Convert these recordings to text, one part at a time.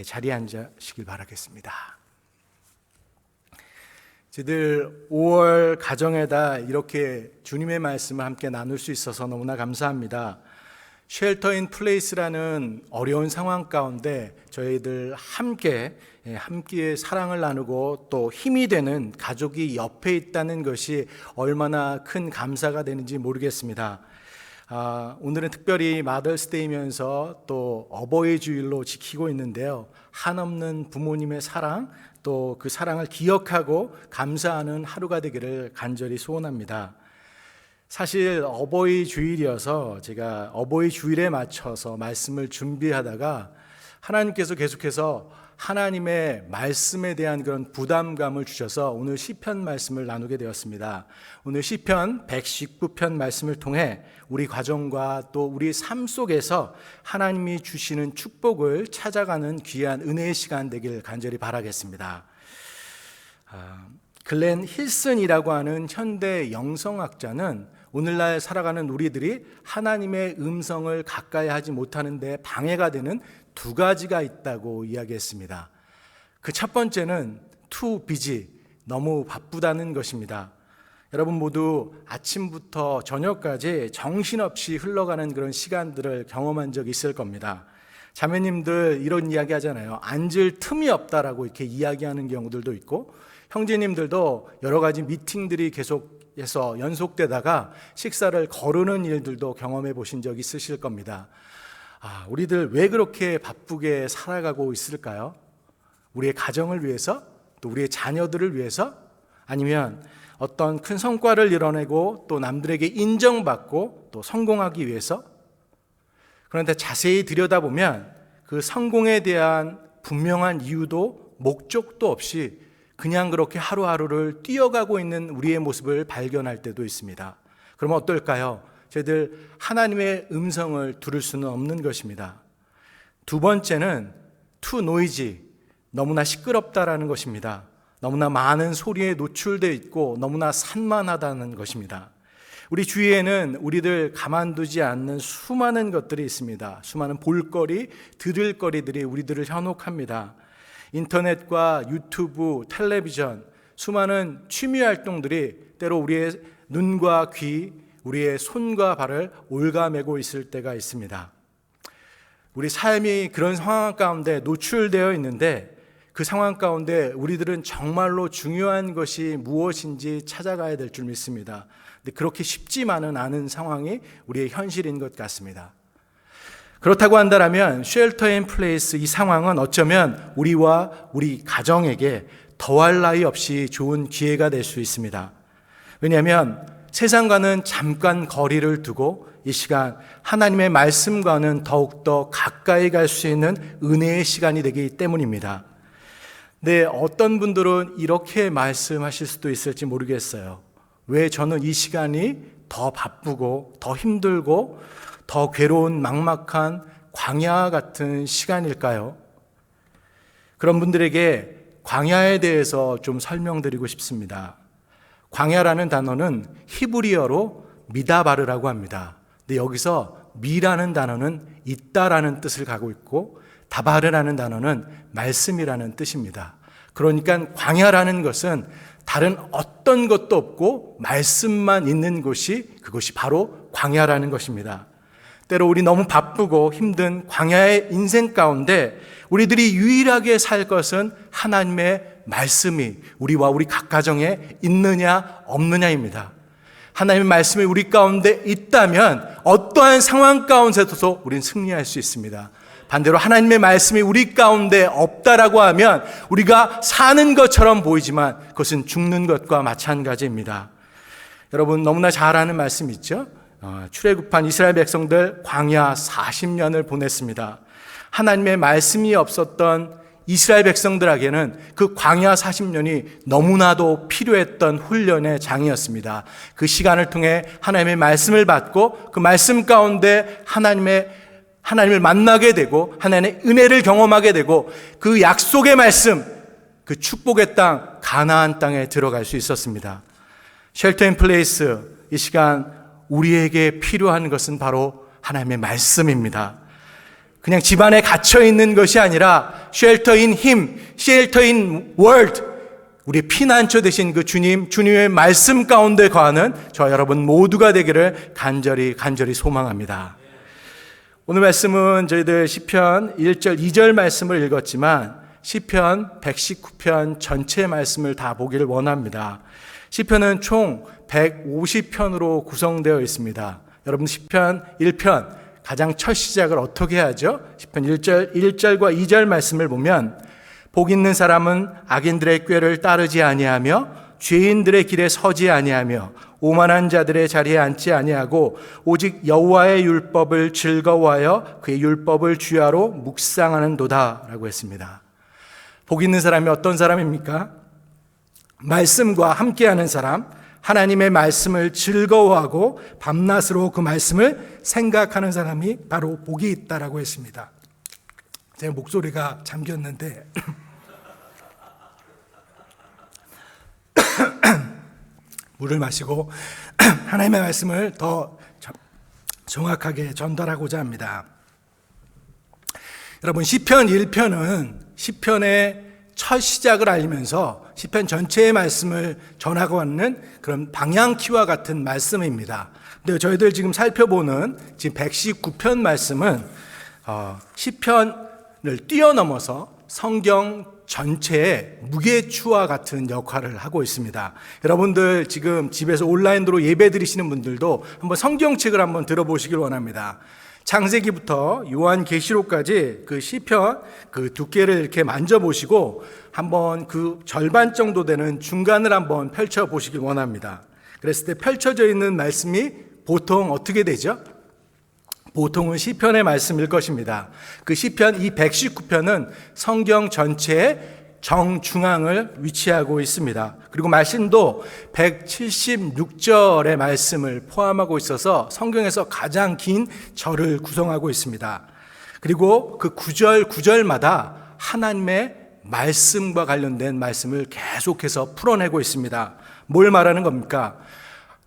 자리에 앉으시길 바라겠습니다. 저희들 5월 가정에다 이렇게 주님의 말씀을 함께 나눌 수 있어서 너무나 감사합니다. 쉘터 인 플레이스라는 어려운 상황 가운데 저희들 함께 사랑을 나누고 또 힘이 되는 가족이 옆에 있다는 것이 얼마나 큰 감사가 되는지 모르겠습니다. 오늘은 특별히 마더스데이면서 또 어버이 주일로 지키고 있는데요. 한없는 부모님의 사랑, 또 그 사랑을 기억하고 감사하는 하루가 되기를 간절히 소원합니다. 사실 어버이 주일이어서 제가 어버이 주일에 맞춰서 말씀을 준비하다가 하나님께서 계속해서 하나님의 말씀에 대한 그런 부담감을 주셔서 오늘 시편 말씀을 나누게 되었습니다. 오늘 시편 119편 말씀을 통해 우리 가정과 또 우리 삶 속에서 하나님이 주시는 축복을 찾아가는 귀한 은혜의 시간 되길 간절히 바라겠습니다. 글렌 힐슨이라고 하는 현대 영성학자는 오늘날 살아가는 우리들이 하나님의 음성을 가까이 하지 못하는 데 방해가 되는 두 가지가 있다고 이야기했습니다. 그 첫 번째는 too busy, 너무 바쁘다는 것입니다. 여러분 모두 아침부터 저녁까지 정신없이 흘러가는 그런 시간들을 경험한 적이 있을 겁니다. 자매님들 이런 이야기 하잖아요. 앉을 틈이 없다라고 이렇게 이야기하는 경우들도 있고, 형제님들도 여러 가지 미팅들이 계속해서 연속되다가 식사를 거르는 일들도 경험해 보신 적 있으실 겁니다. 우리들 왜 그렇게 바쁘게 살아가고 있을까요? 우리의 가정을 위해서, 또 우리의 자녀들을 위해서, 아니면 어떤 큰 성과를 이뤄내고 또 남들에게 인정받고 또 성공하기 위해서? 그런데 자세히 들여다보면 그 성공에 대한 분명한 이유도 목적도 없이 그냥 그렇게 하루하루를 뛰어가고 있는 우리의 모습을 발견할 때도 있습니다. 그러면 어떨까요? 저희들 하나님의 음성을 들을 수는 없는 것입니다. 두 번째는 too noisy, 너무나 시끄럽다라는 것입니다. 너무나 많은 소리에 노출되어 있고 너무나 산만하다는 것입니다. 우리 주위에는 우리들 가만두지 않는 수많은 것들이 있습니다. 수많은 볼거리, 들을거리들이 우리들을 현혹합니다. 인터넷과 유튜브, 텔레비전, 수많은 취미 활동들이 때로 우리의 눈과 귀, 우리의 손과 발을 올가매고 있을 때가 있습니다. 우리 삶이 그런 상황 가운데 노출되어 있는데 그 상황 가운데 우리들은 정말로 중요한 것이 무엇인지 찾아가야 될 줄 믿습니다. 근데 그렇게 쉽지만은 않은 상황이 우리의 현실인 것 같습니다. 그렇다고 한다면 쉘터 인 플레이스 이 상황은 어쩌면 우리와 우리 가정에게 더할 나위 없이 좋은 기회가 될 수 있습니다. 왜냐하면 세상과는 잠깐 거리를 두고 이 시간 하나님의 말씀과는 더욱더 가까이 갈 수 있는 은혜의 시간이 되기 때문입니다. 네, 어떤 분들은 이렇게 말씀하실 수도 있을지 모르겠어요. 왜 저는 이 시간이 더 바쁘고 더 힘들고 더 괴로운 막막한 광야 같은 시간일까요? 그런 분들에게 광야에 대해서 좀 설명드리고 싶습니다. 광야라는 단어는 히브리어로 미다바르라고 합니다. 근데 여기서 미라는 단어는 있다라는 뜻을 가지고 있고 다바르라는 단어는 말씀이라는 뜻입니다. 그러니까 광야라는 것은 다른 어떤 것도 없고 말씀만 있는 곳이 그것이 바로 광야라는 것입니다. 때로 우리 너무 바쁘고 힘든 광야의 인생 가운데 우리들이 유일하게 살 것은 하나님의 말씀이 우리와 우리 각 가정에 있느냐 없느냐입니다. 하나님의 말씀이 우리 가운데 있다면 어떠한 상황 가운데서도 우리는 승리할 수 있습니다. 반대로 하나님의 말씀이 우리 가운데 없다라고 하면 우리가 사는 것처럼 보이지만 그것은 죽는 것과 마찬가지입니다. 여러분 너무나 잘 아는 말씀 있죠? 출애굽한 이스라엘 백성들 광야 40년을 보냈습니다. 하나님의 말씀이 없었던 이스라엘 백성들에게는 그 광야 40년이 너무나도 필요했던 훈련의 장이었습니다. 그 시간을 통해 하나님의 말씀을 받고 그 말씀 가운데 하나님을 만나게 되고 하나님의 은혜를 경험하게 되고 그 약속의 말씀, 그 축복의 땅 가나안 땅에 들어갈 수 있었습니다. 쉘터 인 플레이스 이 시간 우리에게 필요한 것은 바로 하나님의 말씀입니다. 그냥 집안에 갇혀 있는 것이 아니라 shelter in him, shelter in word, 우리 피난처 되신 그 주님의 말씀 가운데 거하는 저 여러분 모두가 되기를 간절히 소망합니다. 오늘 말씀은 저희들 시편 1절 2절 말씀을 읽었지만 시편 119편 전체 말씀을 다 보기를 원합니다. 시편은 총 150편으로 구성되어 있습니다. 여러분 시편 1편 가장 첫 시작을 어떻게 하죠? 시편 1절과 2절 말씀을 보면 복 있는 사람은 악인들의 꾀를 따르지 아니하며 죄인들의 길에 서지 아니하며 오만한 자들의 자리에 앉지 아니하고 오직 여호와의 율법을 즐거워하여 그의 율법을 주야로 묵상하는도다 라고 했습니다. 복 있는 사람이 어떤 사람입니까? 말씀과 함께하는 사람, 하나님의 말씀을 즐거워하고 밤낮으로 그 말씀을 생각하는 사람이 바로 복이 있다라고 했습니다. 제 목소리가 잠겼는데 물을 마시고 하나님의 말씀을 더 정확하게 전달하고자 합니다. 여러분 시편 1편은 시편의 첫 시작을 알리면서 시편 전체의 말씀을 전하고 왔는 그런 방향키와 같은 말씀입니다. 근데 저희들 지금 살펴보는 지금 119편 말씀은 시편을 뛰어넘어서 성경 전체의 무게추와 같은 역할을 하고 있습니다. 여러분들 지금 집에서 온라인으로 예배 드리시는 분들도 한번 성경책을 한번 들어보시길 원합니다. 창세기부터 요한계시록까지 그 시편 그 두께를 이렇게 만져보시고 한번 그 절반 정도 되는 중간을 한번 펼쳐보시길 원합니다. 그랬을 때 펼쳐져 있는 말씀이 보통 어떻게 되죠? 보통은 시편의 말씀일 것입니다. 그 시편 이 119편은 성경 전체의 정중앙을 위치하고 있습니다. 그리고 말씀도 176절의 말씀을 포함하고 있어서 성경에서 가장 긴 절을 구성하고 있습니다. 그리고 그 구절마다 하나님의 말씀과 관련된 말씀을 계속해서 풀어내고 있습니다. 뭘 말하는 겁니까?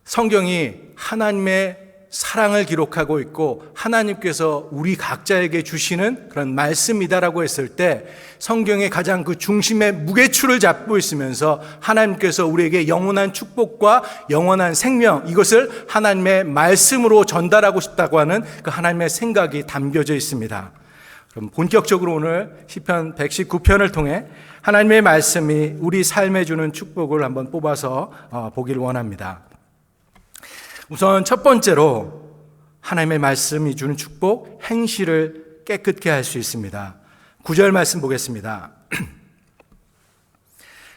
성경이 하나님의 사랑을 기록하고 있고 하나님께서 우리 각자에게 주시는 그런 말씀이다라고 했을 때 성경의 가장 그 중심의 무게추를 잡고 있으면서 하나님께서 우리에게 영원한 축복과 영원한 생명, 이것을 하나님의 말씀으로 전달하고 싶다고 하는 그 하나님의 생각이 담겨져 있습니다. 그럼 본격적으로 오늘 시편 119편을 통해 하나님의 말씀이 우리 삶에 주는 축복을 한번 뽑아서 보길 원합니다. 우선 첫 번째로 하나님의 말씀이 주는 축복, 행실을 깨끗게 할 수 있습니다. 9절 말씀 보겠습니다.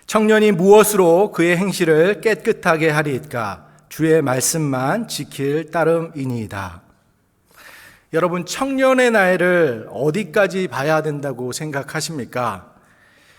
청년이 무엇으로 그의 행실을 깨끗하게 하리이까? 주의 말씀만 지킬 따름이니이다. 여러분, 청년의 나이를 어디까지 봐야 된다고 생각하십니까?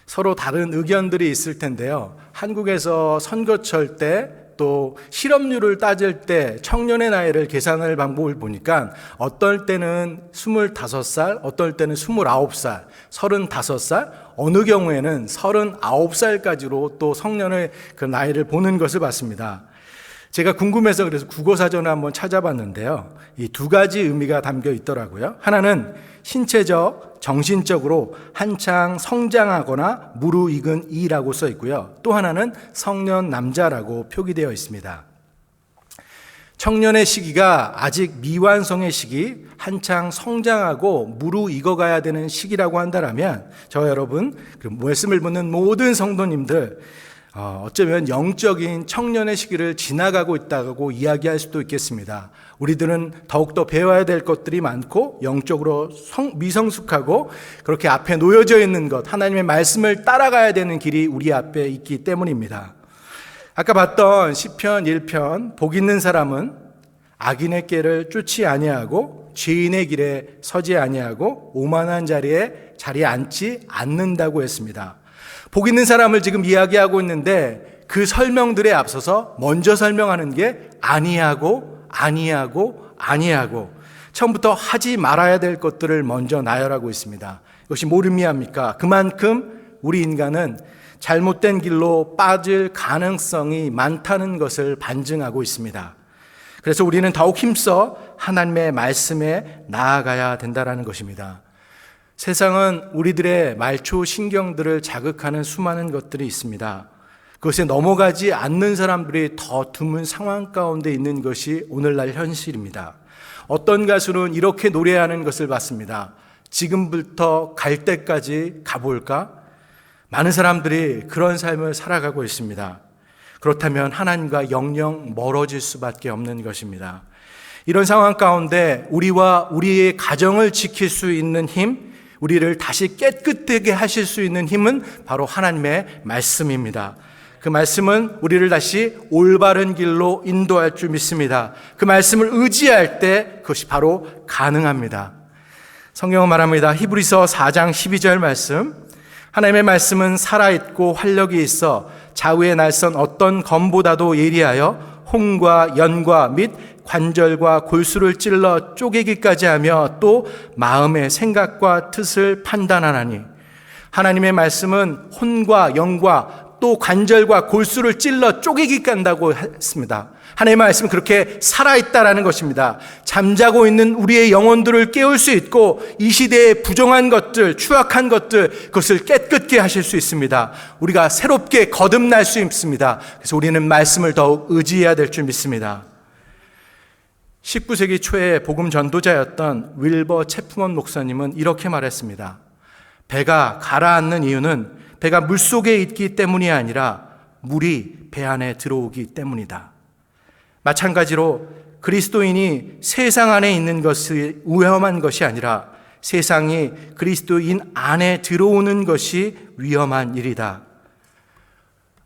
서로 다른 의견들이 있을 텐데요. 한국에서 선거철 때 또 실업률을 따질 때 청년의 나이를 계산할 방법을 보니까 어떨 때는 25살, 어떨 때는 29살, 35살, 어느 경우에는 39살까지로 또 성년의 그 나이를 보는 것을 봤습니다. 제가 궁금해서 그래서 국어사전을 한번 찾아봤는데요. 이 두 가지 의미가 담겨 있더라고요. 하나는 신체적, 정신적으로 한창 성장하거나 무르익은 이라고 써 있고요. 또 하나는 성년 남자라고 표기되어 있습니다. 청년의 시기가 아직 미완성의 시기, 한창 성장하고 무르익어가야 되는 시기라고 한다면 저 여러분, 그 말씀을 듣는 모든 성도님들 어쩌면 영적인 청년의 시기를 지나가고 있다고 이야기할 수도 있겠습니다. 우리들은 더욱더 배워야 될 것들이 많고 영적으로 미성숙하고 그렇게 앞에 놓여져 있는 것, 하나님의 말씀을 따라가야 되는 길이 우리 앞에 있기 때문입니다. 아까 봤던 시편 1편, 복 있는 사람은 악인의 꾀를 쫓지 아니하고 죄인의 길에 서지 아니하고 오만한 자리에 앉지 않는다고 했습니다. 복 있는 사람을 지금 이야기하고 있는데 그 설명들에 앞서서 먼저 설명하는 게 아니하고 처음부터 하지 말아야 될 것들을 먼저 나열하고 있습니다. 이것이 뭘 의미합니까? 그만큼 우리 인간은 잘못된 길로 빠질 가능성이 많다는 것을 반증하고 있습니다. 그래서 우리는 더욱 힘써 하나님의 말씀에 나아가야 된다는 것입니다. 세상은 우리들의 말초 신경들을 자극하는 수많은 것들이 있습니다. 그것에 넘어가지 않는 사람들이 더 드문 상황 가운데 있는 것이 오늘날 현실입니다. 어떤 가수는 이렇게 노래하는 것을 봤습니다. 지금부터 갈 때까지 가볼까? 많은 사람들이 그런 삶을 살아가고 있습니다. 그렇다면 하나님과 영영 멀어질 수밖에 없는 것입니다. 이런 상황 가운데 우리와 우리의 가정을 지킬 수 있는 힘, 우리를 다시 깨끗하게 하실 수 있는 힘은 바로 하나님의 말씀입니다. 그 말씀은 우리를 다시 올바른 길로 인도할 줄 믿습니다. 그 말씀을 의지할 때 그것이 바로 가능합니다. 성경은 말합니다. 히브리서 4장 12절 말씀, 하나님의 말씀은 살아있고 활력이 있어 좌우에 날선 어떤 검보다도 예리하여 홍과 연과 및 관절과 골수를 찔러 쪼개기까지 하며 또 마음의 생각과 뜻을 판단하나니, 하나님의 말씀은 혼과 영과 또 관절과 골수를 찔러 쪼개기까지 한다고 했습니다. 하나님의 말씀은 그렇게 살아있다라는 것입니다. 잠자고 있는 우리의 영혼들을 깨울 수 있고 이 시대의 부정한 것들, 추악한 것들, 그것을 깨끗게 하실 수 있습니다. 우리가 새롭게 거듭날 수 있습니다. 그래서 우리는 말씀을 더욱 의지해야 될 줄 믿습니다. 19세기 초에 복음 전도자였던 윌버 체프먼 목사님은 이렇게 말했습니다. 배가 가라앉는 이유는 배가 물속에 있기 때문이 아니라 물이 배 안에 들어오기 때문이다. 마찬가지로 그리스도인이 세상 안에 있는 것이 위험한 것이 아니라 세상이 그리스도인 안에 들어오는 것이 위험한 일이다.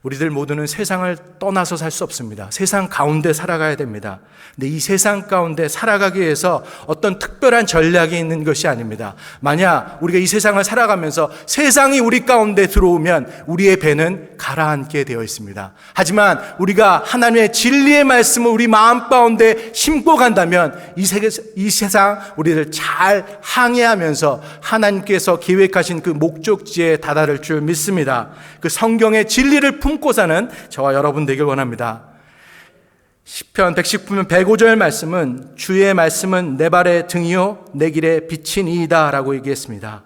우리들 모두는 세상을 떠나서 살 수 없습니다. 세상 가운데 살아가야 됩니다. 근데 이 세상 가운데 살아가기 위해서 어떤 특별한 전략이 있는 것이 아닙니다. 만약 우리가 이 세상을 살아가면서 세상이 우리 가운데 들어오면 우리의 배는 가라앉게 되어 있습니다. 하지만 우리가 하나님의 진리의 말씀을 우리 마음 가운데 심고 간다면 이 세상 우리를 잘 항해하면서 하나님께서 계획하신 그 목적지에 다다를 줄 믿습니다. 그 성경의 진리를 품고 사는 저와 여러분 되길 원합니다. 시편 119편 105절 말씀은 주의 말씀은 내 발의 등이요 내 길의 빛이니이다 라고 얘기했습니다.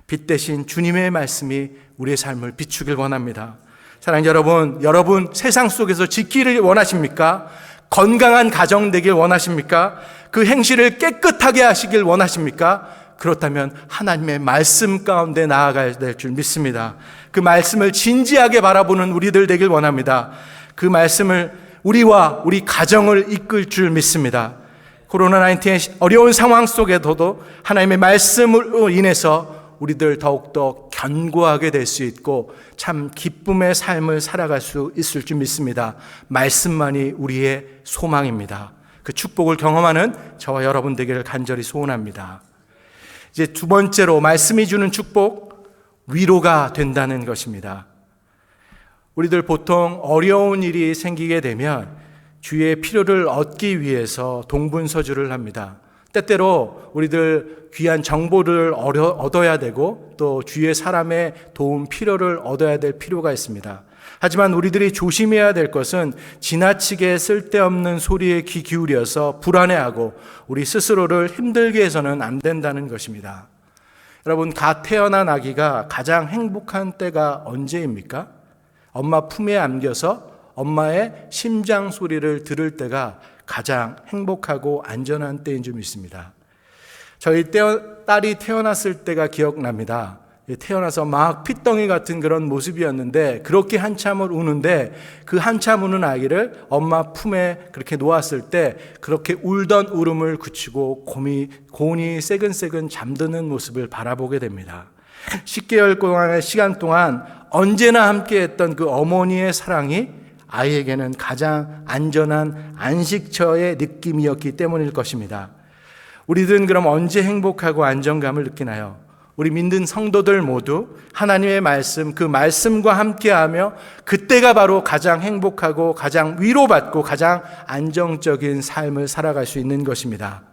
빛 대신 주님의 말씀이 우리의 삶을 비추길 원합니다. 사랑하는 여러분 세상 속에서 지키를 원하십니까? 건강한 가정 되길 원하십니까? 그 행실을 깨끗하게 하시길 원하십니까? 그렇다면 하나님의 말씀 가운데 나아가야 될 줄 믿습니다. 그 말씀을 진지하게 바라보는 우리들 되길 원합니다. 그 말씀을 우리와 우리 가정을 이끌 줄 믿습니다. 코로나19의 어려운 상황 속에서도 하나님의 말씀으로 인해서 우리들 더욱더 견고하게 될 수 있고 참 기쁨의 삶을 살아갈 수 있을 줄 믿습니다. 말씀만이 우리의 소망입니다. 그 축복을 경험하는 저와 여러분 되기를 간절히 소원합니다. 이제 두 번째로 말씀이 주는 축복, 위로가 된다는 것입니다. 우리들 보통 어려운 일이 생기게 되면 주의 필요를 얻기 위해서 동분서주를 합니다. 때때로 우리들 귀한 정보를 얻어야 되고 또 주위의 사람의 도움 필요를 얻어야 될 필요가 있습니다. 하지만 우리들이 조심해야 될 것은 지나치게 쓸데없는 소리에 귀 기울여서 불안해하고 우리 스스로를 힘들게 해서는 안 된다는 것입니다. 여러분, 갓 태어난 아기가 가장 행복한 때가 언제입니까? 엄마 품에 안겨서 엄마의 심장 소리를 들을 때가 가장 행복하고 안전한 때인 줄 믿습니다. 저희 딸이 태어났을 때가 기억납니다. 태어나서 막 핏덩이 같은 그런 모습이었는데 그렇게 한참을 우는데 그 한참 우는 아기를 엄마 품에 그렇게 놓았을 때 그렇게 울던 울음을 그치고 곤히 새근새근 잠드는 모습을 바라보게 됩니다. 10개월 동안의 시간 동안 언제나 함께했던 그 어머니의 사랑이 아이에게는 가장 안전한 안식처의 느낌이었기 때문일 것입니다. 우리들은 그럼 언제 행복하고 안정감을 느끼나요? 우리 믿는 성도들 모두 하나님의 말씀, 그 말씀과 함께하며 그때가 바로 가장 행복하고 가장 위로받고 가장 안정적인 삶을 살아갈 수 있는 것입니다.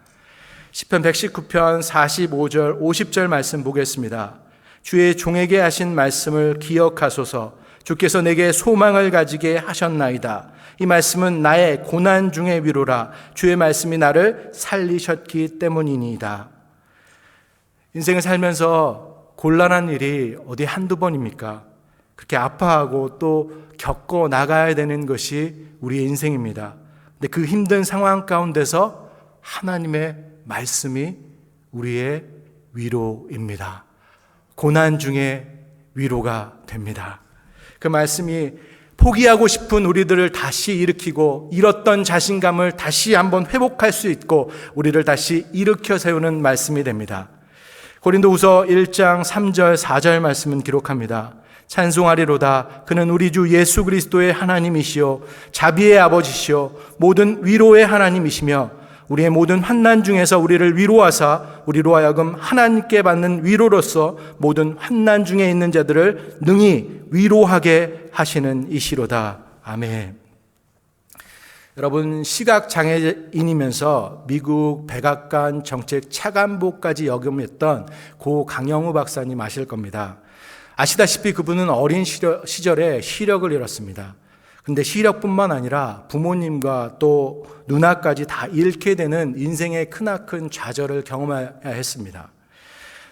시편 119편 45절 50절 말씀 보겠습니다. 주의 종에게 하신 말씀을 기억하소서. 주께서 내게 소망을 가지게 하셨나이다. 이 말씀은 나의 고난 중의 위로라. 주의 말씀이 나를 살리셨기 때문이니이다. 인생을 살면서 곤란한 일이 어디 한두 번입니까? 그렇게 아파하고 또 겪어 나가야 되는 것이 우리의 인생입니다. 근데 그 힘든 상황 가운데서 하나님의 말씀이 우리의 위로입니다. 고난 중에 위로가 됩니다. 그 말씀이 포기하고 싶은 우리들을 다시 일으키고 잃었던 자신감을 다시 한번 회복할 수 있고 우리를 다시 일으켜 세우는 말씀이 됩니다. 고린도후서 1장 3절 4절 말씀은 기록합니다. 찬송하리로다. 그는 우리 주 예수 그리스도의 하나님이시요 자비의 아버지시요 모든 위로의 하나님이시며 우리의 모든 환난 중에서 우리를 위로하사 우리로 하여금 하나님께 받는 위로로서 모든 환난 중에 있는 자들을 능히 위로하게 하시는 이시로다. 아멘. 여러분, 시각장애인이면서 미국 백악관 정책 차관보까지 역임했던 고 강영우 박사님 아실 겁니다. 아시다시피 그분은 어린 시절에 시력을 잃었습니다. 근데 시력뿐만 아니라 부모님과 또 누나까지 다 잃게 되는 인생의 크나큰 좌절을 경험해야 했습니다.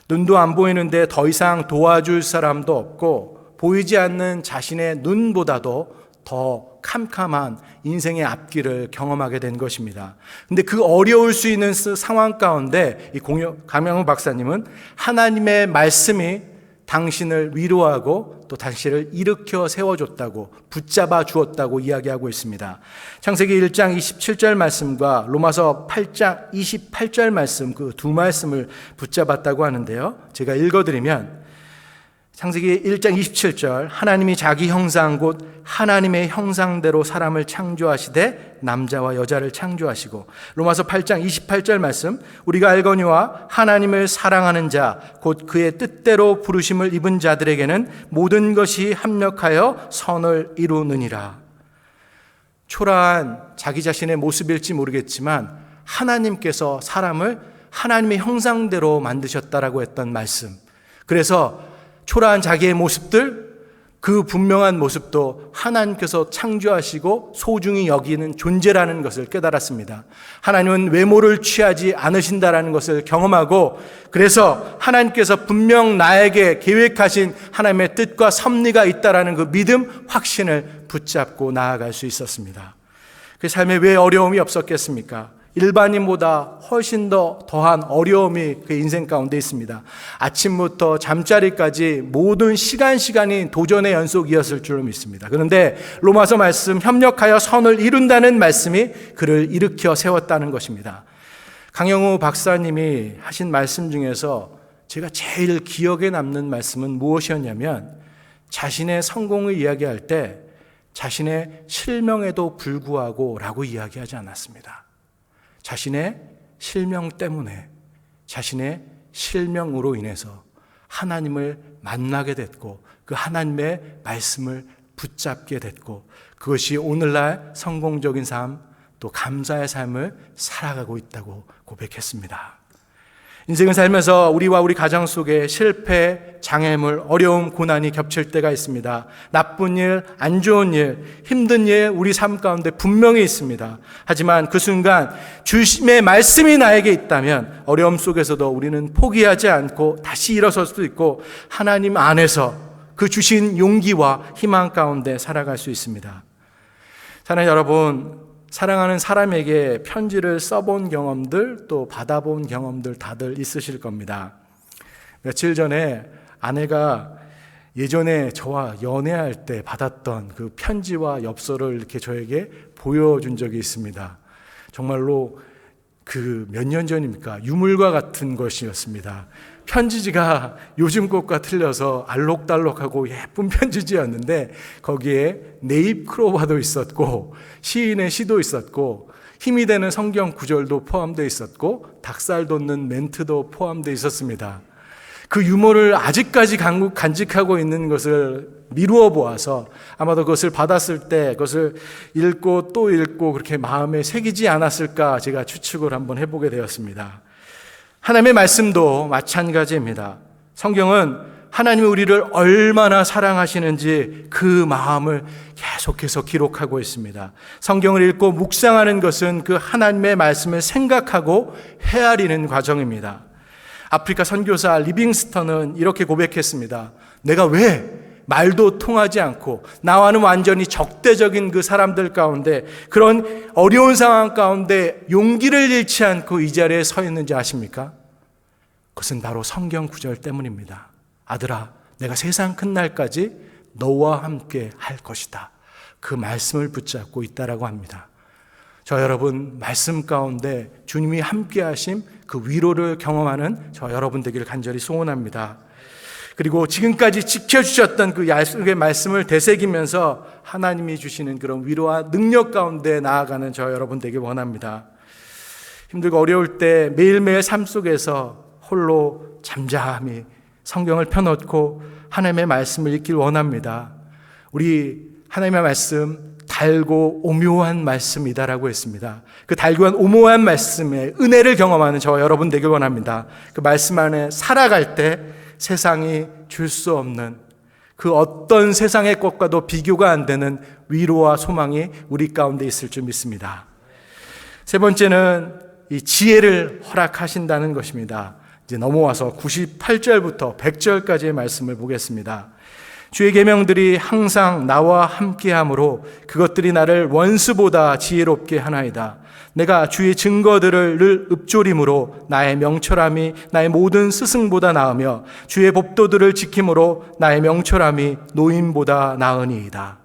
눈도 안 보이는데 더 이상 도와줄 사람도 없고 보이지 않는 자신의 눈보다도 더 캄캄한 인생의 앞길을 경험하게 된 것입니다. 근데 그 어려울 수 있는 상황 가운데 이 강영우 박사님은 하나님의 말씀이 당신을 위로하고 또 당신을 일으켜 세워줬다고 붙잡아 주었다고 이야기하고 있습니다. 창세기 1장 27절 말씀과 로마서 8장 28절 말씀 그 두 말씀을 붙잡았다고 하는데요. 제가 읽어드리면 창세기 1장 27절 하나님이 자기 형상 곧 하나님의 형상대로 사람을 창조하시되 남자와 여자를 창조하시고 로마서 8장 28절 말씀 우리가 알거니와 하나님을 사랑하는 자 곧 그의 뜻대로 부르심을 입은 자들에게는 모든 것이 합력하여 선을 이루느니라. 초라한 자기 자신의 모습일지 모르겠지만 하나님께서 사람을 하나님의 형상대로 만드셨다라고 했던 말씀. 그래서 초라한 자기의 모습들, 그 분명한 모습도 하나님께서 창조하시고 소중히 여기는 존재라는 것을 깨달았습니다. 하나님은 외모를 취하지 않으신다라는 것을 경험하고 그래서 하나님께서 분명 나에게 계획하신 하나님의 뜻과 섭리가 있다라는 그 믿음, 확신을 붙잡고 나아갈 수 있었습니다. 그 삶에 왜 어려움이 없었겠습니까? 일반인보다 훨씬 더한 어려움이 그 인생 가운데 있습니다. 아침부터 잠자리까지 모든 시간이 도전의 연속이었을 줄로 믿습니다. 그런데 로마서 말씀 협력하여 선을 이룬다는 말씀이 그를 일으켜 세웠다는 것입니다. 강영우 박사님이 하신 말씀 중에서 제가 제일 기억에 남는 말씀은 무엇이었냐면 자신의 성공을 이야기할 때 자신의 실명에도 불구하고 라고 이야기하지 않았습니다. 자신의 실명 때문에 자신의 실명으로 인해서 하나님을 만나게 됐고 그 하나님의 말씀을 붙잡게 됐고 그것이 오늘날 성공적인 삶 또 감사의 삶을 살아가고 있다고 고백했습니다. 인생을 살면서 우리와 우리 가정 속에 실패, 장애물, 어려움, 고난이 겹칠 때가 있습니다. 나쁜 일, 안 좋은 일, 힘든 일 우리 삶 가운데 분명히 있습니다. 하지만 그 순간 주님의 말씀이 나에게 있다면 어려움 속에서도 우리는 포기하지 않고 다시 일어설 수도 있고 하나님 안에서 그 주신 용기와 희망 가운데 살아갈 수 있습니다. 사랑하는 여러분, 사랑하는 사람에게 편지를 써본 경험들 또 받아본 경험들 다들 있으실 겁니다. 며칠 전에 아내가 예전에 저와 연애할 때 받았던 그 편지와 엽서를 이렇게 저에게 보여준 적이 있습니다. 정말로 그 몇 년 전입니까? 유물과 같은 것이었습니다. 편지지가 요즘 것과 틀려서 알록달록하고 예쁜 편지지였는데 거기에 네잎 크로바도 있었고 시인의 시도 있었고 힘이 되는 성경 구절도 포함되어 있었고 닭살 돋는 멘트도 포함되어 있었습니다. 그 유머를 아직까지 간직하고 있는 것을 미루어 보아서 아마도 그것을 받았을 때 그것을 읽고 또 읽고 그렇게 마음에 새기지 않았을까 제가 추측을 한번 해보게 되었습니다. 하나님의 말씀도 마찬가지입니다. 성경은 하나님이 우리를 얼마나 사랑하시는지 그 마음을 계속해서 기록하고 있습니다. 성경을 읽고 묵상하는 것은 그 하나님의 말씀을 생각하고 헤아리는 과정입니다. 아프리카 선교사 리빙스턴은 이렇게 고백했습니다. 내가 왜 말도 통하지 않고 나와는 완전히 적대적인 그 사람들 가운데, 그런 어려운 상황 가운데 용기를 잃지 않고 이 자리에 서 있는지 아십니까? 그것은 바로 성경 구절 때문입니다. 아들아, 내가 세상 끝날까지 너와 함께 할 것이다. 그 말씀을 붙잡고 있다라고 합니다. 저 여러분, 말씀 가운데 주님이 함께 하심 그 위로를 경험하는 저 여러분 되기를 간절히 소원합니다. 그리고 지금까지 지켜주셨던 그 약속의 말씀을 되새기면서 하나님이 주시는 그런 위로와 능력 가운데 나아가는 저 여러분 되길 원합니다. 힘들고 어려울 때 매일매일 삶 속에서 홀로 잠잠히 성경을 펴놓고 하나님의 말씀을 읽길 원합니다. 우리 하나님의 말씀 달고 오묘한 말씀이다라고 했습니다. 그 달고 오묘한 말씀의 은혜를 경험하는 저 여러분 되길 원합니다. 그 말씀 안에 살아갈 때 세상이 줄 수 없는 그 어떤 세상의 것과도 비교가 안 되는 위로와 소망이 우리 가운데 있을 줄 믿습니다. 세 번째는 이 지혜를 허락하신다는 것입니다. 이제 넘어와서 98절부터 100절까지의 말씀을 보겠습니다. 주의 계명들이 항상 나와 함께하므로 그것들이 나를 원수보다 지혜롭게 하나이다. 내가 주의 증거들을 늘 읊조림으로 나의 명철함이 나의 모든 스승보다 나으며 주의 법도들을 지킴으로 나의 명철함이 노인보다 나으니이다.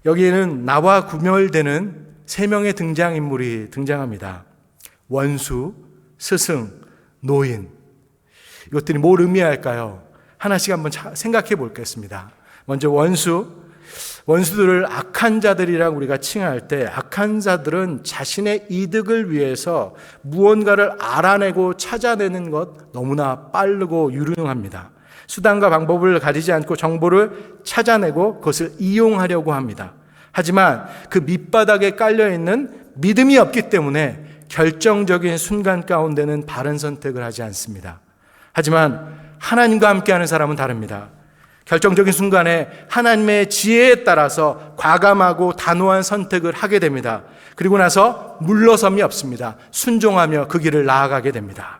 여기에는 나와 구별되는 세 명의 등장인물이 등장합니다. 원수, 스승, 노인. 이것들이 뭘 의미할까요? 하나씩 한번 생각해 보겠습니다. 먼저 원수들을 악한 자들이라고 우리가 칭할 때, 악한 자들은 자신의 이득을 위해서 무언가를 알아내고 찾아내는 것 너무나 빠르고 유능합니다. 수단과 방법을 가리지 않고 정보를 찾아내고 그것을 이용하려고 합니다. 하지만 그 밑바닥에 깔려있는 믿음이 없기 때문에 결정적인 순간 가운데는 바른 선택을 하지 않습니다. 하지만 하나님과 함께하는 사람은 다릅니다. 결정적인 순간에 하나님의 지혜에 따라서 과감하고 단호한 선택을 하게 됩니다. 그리고 나서 물러섬이 없습니다. 순종하며 그 길을 나아가게 됩니다.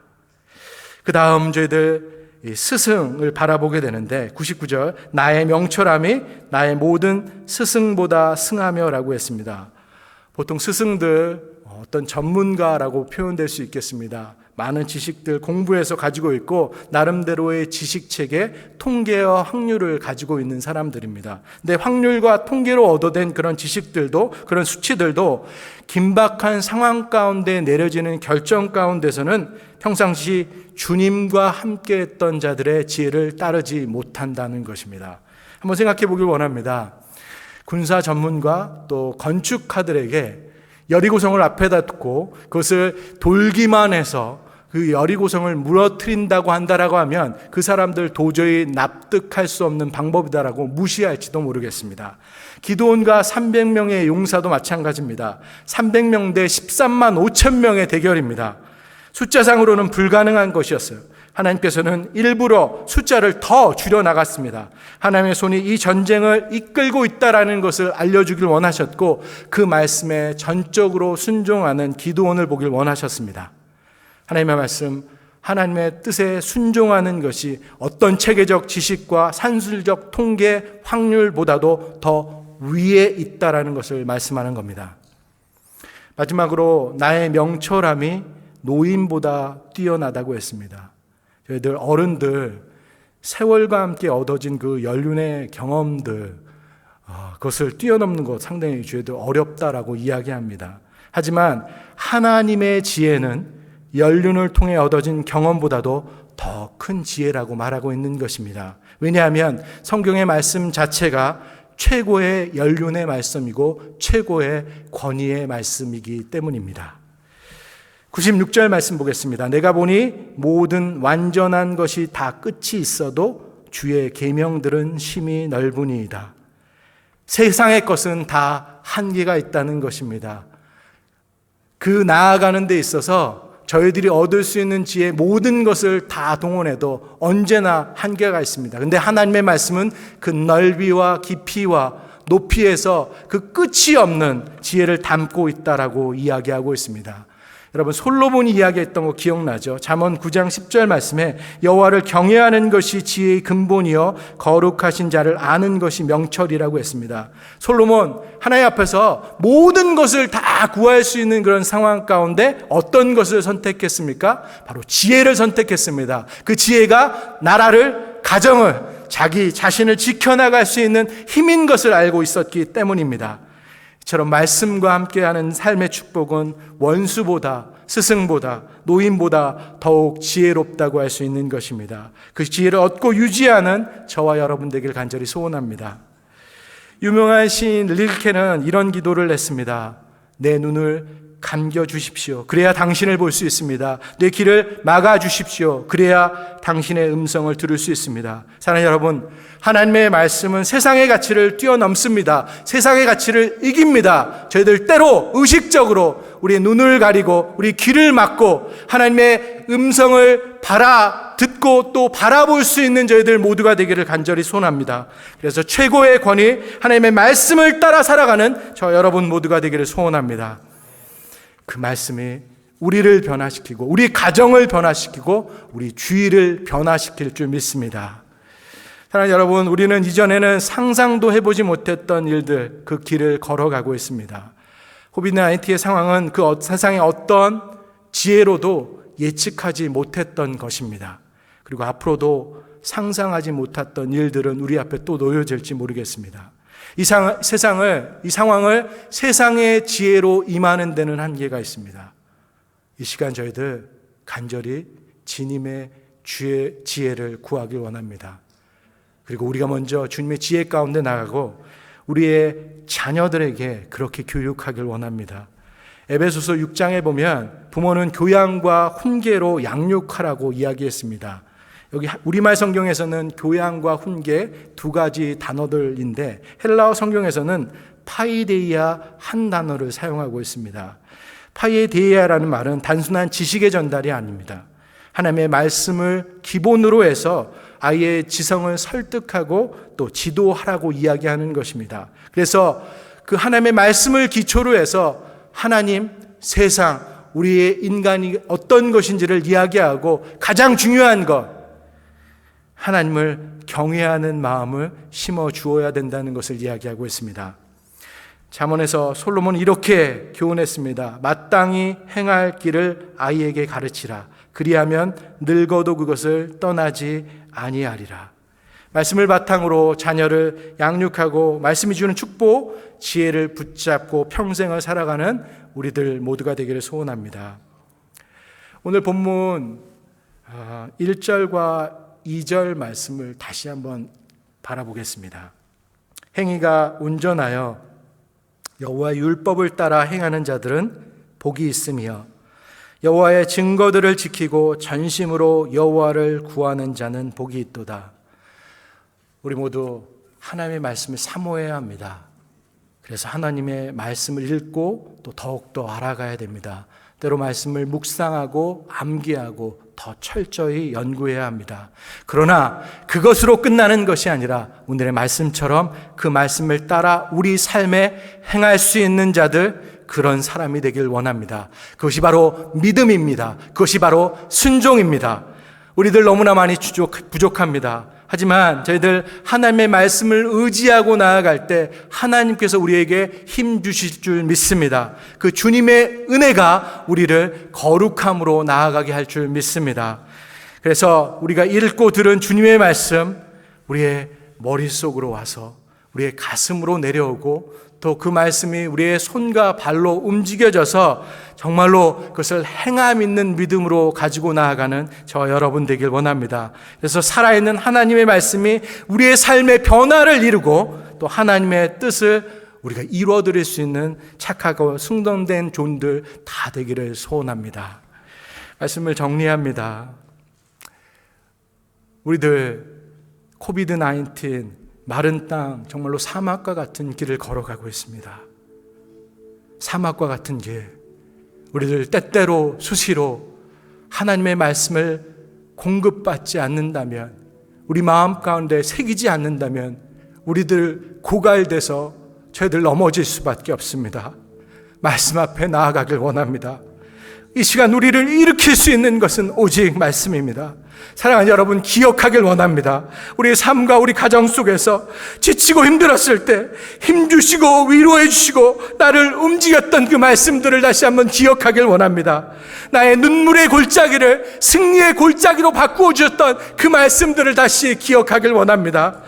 그 다음 저희들 스승을 바라보게 되는데 99절 나의 명철함이 나의 모든 스승보다 승하며 라고 했습니다. 보통 스승들 어떤 전문가라고 표현될 수 있겠습니다. 많은 지식들 공부해서 가지고 있고 나름대로의 지식체계, 통계와 확률을 가지고 있는 사람들입니다. 근데 확률과 통계로 얻어낸 그런 지식들도, 그런 수치들도 긴박한 상황 가운데 내려지는 결정 가운데서는 평상시 주님과 함께 했던 자들의 지혜를 따르지 못한다는 것입니다. 한번 생각해 보길 원합니다. 군사 전문가 또 건축가들에게 여리고성을 앞에다 두고 그것을 돌기만 해서 그 여리고성을 무너뜨린다고 한다라고 하면 그 사람들 도저히 납득할 수 없는 방법이다라고 무시할지도 모르겠습니다. 기드온과 300명의 용사도 마찬가지입니다. 300명 대 13만 5천 명의 대결입니다. 숫자상으로는 불가능한 것이었어요. 하나님께서는 일부러 숫자를 더 줄여나갔습니다. 하나님의 손이 이 전쟁을 이끌고 있다라는 것을 알려주길 원하셨고 그 말씀에 전적으로 순종하는 기드온을 보길 원하셨습니다. 하나님의 말씀, 하나님의 뜻에 순종하는 것이 어떤 체계적 지식과 산술적 통계 확률보다도 더 위에 있다라는 것을 말씀하는 겁니다. 마지막으로 나의 명철함이 노인보다 뛰어나다고 했습니다. 저희들 어른들 세월과 함께 얻어진 그 연륜의 경험들, 그것을 뛰어넘는 것 상당히 저희들 어렵다라고 이야기합니다. 하지만 하나님의 지혜는 연륜을 통해 얻어진 경험보다도 더 큰 지혜라고 말하고 있는 것입니다. 왜냐하면 성경의 말씀 자체가 최고의 연륜의 말씀이고 최고의 권위의 말씀이기 때문입니다. 96절 말씀 보겠습니다. 내가 보니 모든 완전한 것이 다 끝이 있어도 주의 계명들은 심히 넓으니이다. 세상의 것은 다 한계가 있다는 것입니다. 그 나아가는 데 있어서 저희들이 얻을 수 있는 지혜 모든 것을 다 동원해도 언제나 한계가 있습니다. 그런데 하나님의 말씀은 그 넓이와 깊이와 높이에서 그 끝이 없는 지혜를 담고 있다라고 이야기하고 있습니다. 여러분 솔로몬이 이야기했던 거 기억나죠? 잠언 9장 10절 말씀에 여호와를 경외하는 것이 지혜의 근본이요 거룩하신 자를 아는 것이 명철이라고 했습니다. 솔로몬 하나님 앞에서 모든 것을 다 구할 수 있는 그런 상황 가운데 어떤 것을 선택했습니까? 바로 지혜를 선택했습니다. 그 지혜가 나라를, 가정을, 자기 자신을 지켜나갈 수 있는 힘인 것을 알고 있었기 때문입니다. 이처럼 말씀과 함께하는 삶의 축복은 원수보다, 스승보다, 노인보다 더욱 지혜롭다고 할 수 있는 것입니다. 그 지혜를 얻고 유지하는 저와 여러분 되길 간절히 소원합니다. 유명한 시인 릴케는 이런 기도를 했습니다. 내 눈을 감겨주십시오. 그래야 당신을 볼 수 있습니다. 내 귀를 막아주십시오. 그래야 당신의 음성을 들을 수 있습니다. 사랑하는 여러분, 하나님의 말씀은 세상의 가치를 뛰어넘습니다. 세상의 가치를 이깁니다. 저희들 때로 의식적으로 우리의 눈을 가리고 우리 귀를 막고 하나님의 음성을 듣고 또 바라볼 수 있는 저희들 모두가 되기를 간절히 소원합니다. 그래서 최고의 권위, 하나님의 말씀을 따라 살아가는 저 여러분 모두가 되기를 소원합니다. 그 말씀이 우리를 변화시키고 우리 가정을 변화시키고 우리 주위를 변화시킬 줄 믿습니다. 사랑하는 여러분, 우리는 이전에는 상상도 해보지 못했던 일들, 그 길을 걸어가고 있습니다. 코비드-19의 상황은 그 세상의 어떤 지혜로도 예측하지 못했던 것입니다. 그리고 앞으로도 상상하지 못했던 일들은 우리 앞에 또 놓여질지 모르겠습니다. 이 상황을 세상의 지혜로 임하는 데는 한계가 있습니다. 이 시간 저희들 간절히 주님의 지혜를 구하길 원합니다. 그리고 우리가 먼저 주님의 지혜 가운데 나가고 우리의 자녀들에게 그렇게 교육하길 원합니다. 에베소서 6장에 보면 부모는 교양과 훈계로 양육하라고 이야기했습니다. 여기 우리말 성경에서는 교양과 훈계 두 가지 단어들인데 헬라어 성경에서는 파이데이아 한 단어를 사용하고 있습니다. 파이데이아라는 말은 단순한 지식의 전달이 아닙니다. 하나님의 말씀을 기본으로 해서 아이의 지성을 설득하고 또 지도하라고 이야기하는 것입니다. 그래서 그 하나님의 말씀을 기초로 해서 하나님, 세상, 우리의 인간이 어떤 것인지를 이야기하고 가장 중요한 것, 하나님을 경외하는 마음을 심어 주어야 된다는 것을 이야기하고 있습니다. 잠언에서 솔로몬은 이렇게 교훈했습니다. 마땅히 행할 길을 아이에게 가르치라. 그리하면 늙어도 그것을 떠나지 아니하리라. 말씀을 바탕으로 자녀를 양육하고 말씀이 주는 축복, 지혜를 붙잡고 평생을 살아가는 우리들 모두가 되기를 소원합니다. 오늘 본문 1절과 2절 말씀을 다시 한번 바라보겠습니다. 행위가 온전하여 여호와의 율법을 따라 행하는 자들은 복이 있으며 여호와의 증거들을 지키고 전심으로 여호와를 구하는 자는 복이 있도다. 우리 모두 하나님의 말씀을 사모해야 합니다. 그래서 하나님의 말씀을 읽고 또 더욱더 알아가야 됩니다. 때로 말씀을 묵상하고 암기하고 더 철저히 연구해야 합니다. 그러나 그것으로 끝나는 것이 아니라 오늘의 말씀처럼 그 말씀을 따라 우리 삶에 행할 수 있는 자들, 그런 사람이 되길 원합니다. 그것이 바로 믿음입니다. 그것이 바로 순종입니다. 우리들 너무나 많이 부족합니다. 하지만 저희들 하나님의 말씀을 의지하고 나아갈 때 하나님께서 우리에게 힘 주실 줄 믿습니다. 그 주님의 은혜가 우리를 거룩함으로 나아가게 할 줄 믿습니다. 그래서 우리가 읽고 들은 주님의 말씀, 우리의 머릿속으로 와서 우리의 가슴으로 내려오고 또 그 말씀이 우리의 손과 발로 움직여져서 정말로 그것을 행함 있는 믿음으로 가지고 나아가는 저와 여러분 되길 원합니다. 그래서 살아있는 하나님의 말씀이 우리의 삶의 변화를 이루고 또 하나님의 뜻을 우리가 이루어드릴 수 있는 착하고 승동된 존들 다 되기를 소원합니다. 말씀을 정리합니다. 우리들 코비드-19 마른 땅, 정말로 사막과 같은 길을 걸어가고 있습니다. 사막과 같은 길, 우리들 때때로 수시로 하나님의 말씀을 공급받지 않는다면, 우리 마음 가운데 새기지 않는다면 우리들 고갈돼서 저희들 넘어질 수밖에 없습니다. 말씀 앞에 나아가길 원합니다. 이 시간 우리를 일으킬 수 있는 것은 오직 말씀입니다. 사랑하는 여러분, 기억하길 원합니다. 우리의 삶과 우리 가정 속에서 지치고 힘들었을 때 힘주시고 위로해 주시고 나를 움직였던 그 말씀들을 다시 한번 기억하길 원합니다. 나의 눈물의 골짜기를 승리의 골짜기로 바꾸어 주셨던 그 말씀들을 다시 기억하길 원합니다.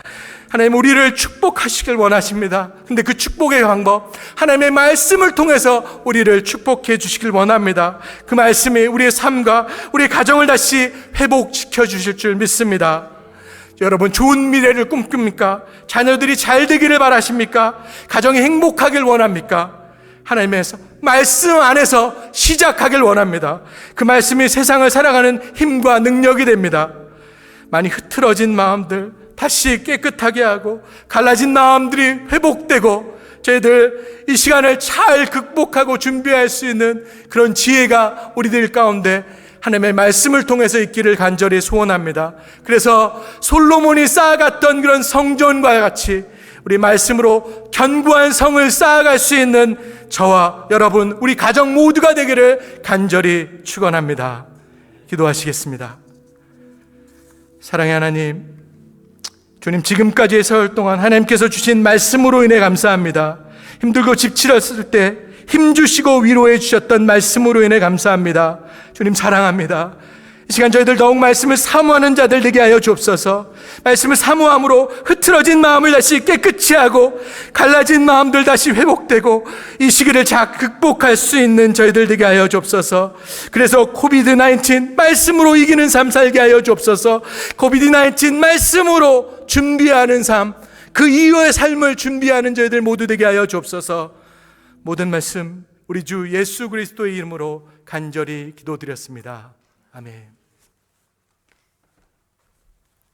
하나님, 우리를 축복하시길 원하십니다. 근데 그 축복의 방법, 하나님의 말씀을 통해서 우리를 축복해 주시길 원합니다. 그 말씀이 우리의 삶과 우리의 가정을 다시 회복시켜 주실 줄 믿습니다. 여러분, 좋은 미래를 꿈꿉니까? 자녀들이 잘 되기를 바라십니까? 가정이 행복하길 원합니까? 하나님의 말씀 안에서 시작하길 원합니다. 그 말씀이 세상을 살아가는 힘과 능력이 됩니다. 많이 흐트러진 마음들 다시 깨끗하게 하고 갈라진 마음들이 회복되고 저희들 이 시간을 잘 극복하고 준비할 수 있는 그런 지혜가 우리들 가운데 하나님의 말씀을 통해서 있기를 간절히 소원합니다. 그래서 솔로몬이 쌓아갔던 그런 성전과 같이 우리 말씀으로 견고한 성을 쌓아갈 수 있는 저와 여러분, 우리 가정 모두가 되기를 간절히 축원합니다. 기도하시겠습니다. 사랑의 하나님, 주님, 지금까지의 사흘 동안 하나님께서 주신 말씀으로 인해 감사합니다. 힘들고 지치렀을 때 힘주시고 위로해 주셨던 말씀으로 인해 감사합니다. 주님, 사랑합니다. 이 시간 저희들 더욱 말씀을 사모하는 자들 되게 하여 주옵소서. 말씀을 사모함으로 흐트러진 마음을 다시 깨끗이 하고 갈라진 마음들 다시 회복되고 이 시기를 잘 극복할 수 있는 저희들 되게 하여 주옵소서. 그래서 코비드-19 말씀으로 이기는 삶 살게 하여 주옵소서. 코비드-19 말씀으로 준비하는 삶, 그 이후의 삶을 준비하는 저희들 모두 되게 하여 주옵소서. 모든 말씀 우리 주 예수 그리스도의 이름으로 간절히 기도드렸습니다. 아멘.